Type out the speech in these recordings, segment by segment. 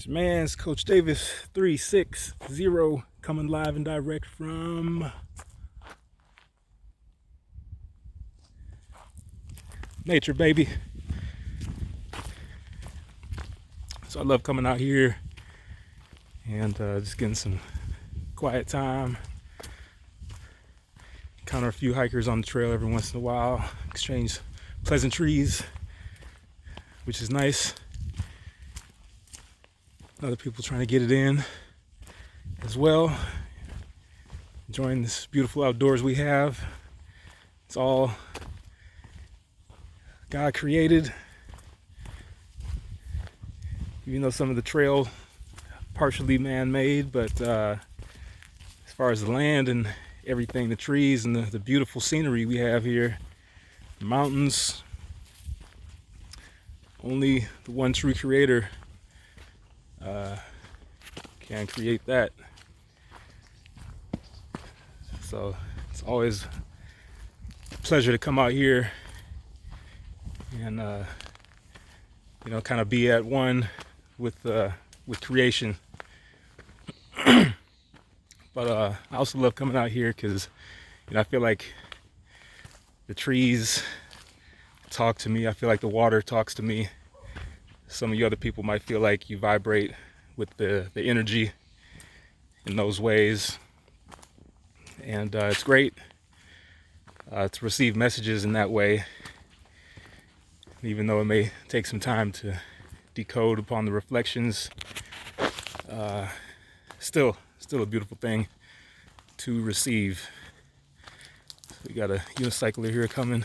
It's your man's Coach Davis 360 coming live and direct from nature, baby. So I love coming out here and just getting some quiet time. Encounter a few hikers on the trail every once in a while, exchange pleasantries, which is nice. Other people trying to get it in as well. Enjoying this beautiful outdoors we have. It's all God created. Even though some of the trail partially man-made, but as far as the land and everything, the trees and the beautiful scenery we have here, the mountains, only the one true creator can create that. So it's always a pleasure to come out here and kind of be at one with creation. But I also love coming out here because I feel like the trees talk to me. I feel like the water talks to me. Some of you other people might feel like you vibrate with the energy in those ways. And it's great to receive messages in that way, even though it may take some time to decode upon the reflections. Still a beautiful thing to receive. So we got a unicycler here coming.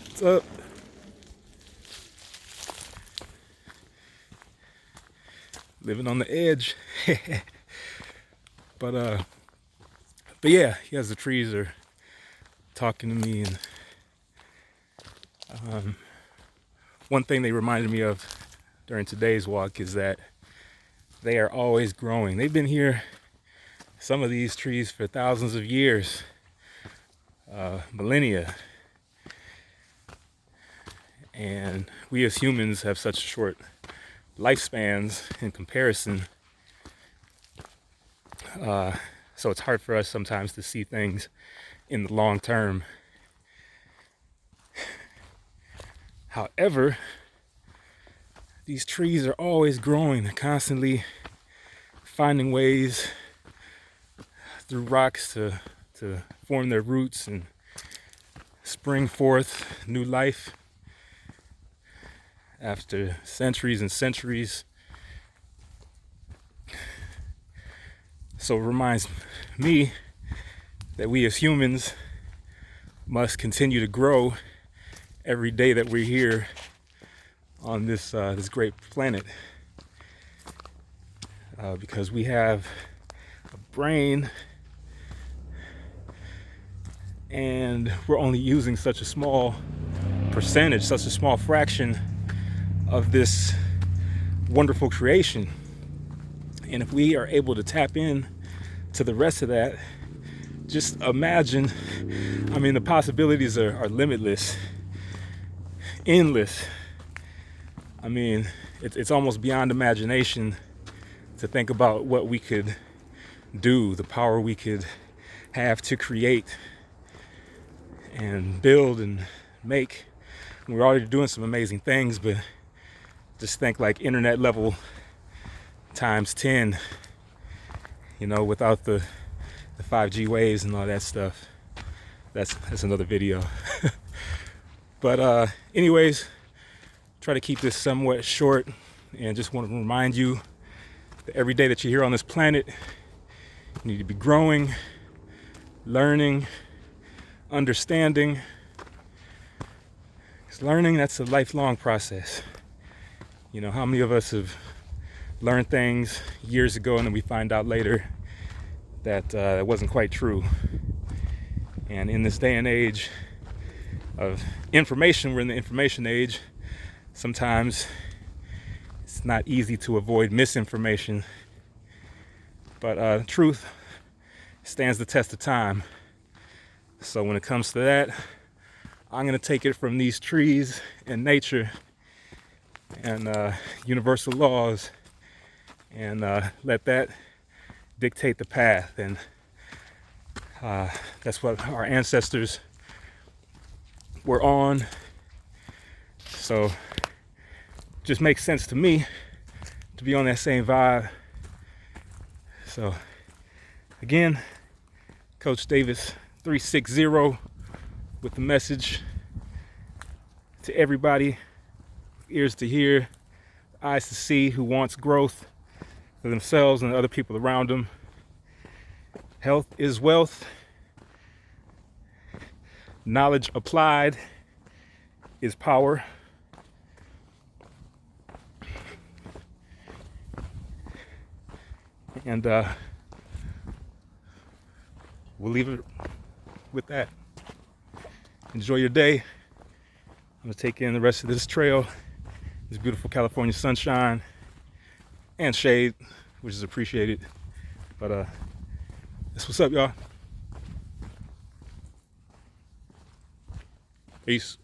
What's up? Living on the edge. But yeah, as the trees are talking to me, and one thing they reminded me of during today's walk is that they are always growing. They've been here, some of these trees, for thousands of years, millennia. And we as humans have such short lifespans in comparison. So it's hard for us sometimes to see things in the long term. However, these trees are always growing. They're constantly finding ways through rocks to form their roots and spring forth new life after centuries and centuries. So it reminds me that we as humans must continue to grow every day that we're here on this great planet, because we have a brain and we're only using such a small percentage, such a small fraction of this wonderful creation. And if we are able to tap in to the rest of that, just imagine, the possibilities are limitless, endless. It's almost beyond imagination to think about what we could do, the power we could have to create and build and make. And we're already doing some amazing things, but just think like internet level times 10, without the 5G waves and all that stuff. That's another video. But anyways, try to keep this somewhat short, and just want to remind you that every day that you're here on this planet, you need to be growing, learning, understanding. Because learning, that's a lifelong process. How many of us have learned things years ago and then we find out later that it wasn't quite true? And in this day and age of information, we're in the information age, sometimes it's not easy to avoid misinformation. But truth stands the test of time. So when it comes to that, I'm going to take it from these trees and nature and universal laws, and let that dictate the path. And that's what our ancestors were on. So just makes sense to me to be on that same vibe. So again, Coach Davis 360 with the message to everybody, ears to hear, eyes to see, who wants growth for themselves and other people around them. Health is wealth. Knowledge applied is power. And we'll leave it with that. Enjoy your day. I'm gonna take in the rest of this trail, this beautiful California sunshine and shade, which is appreciated. But that's what's up, y'all. Peace.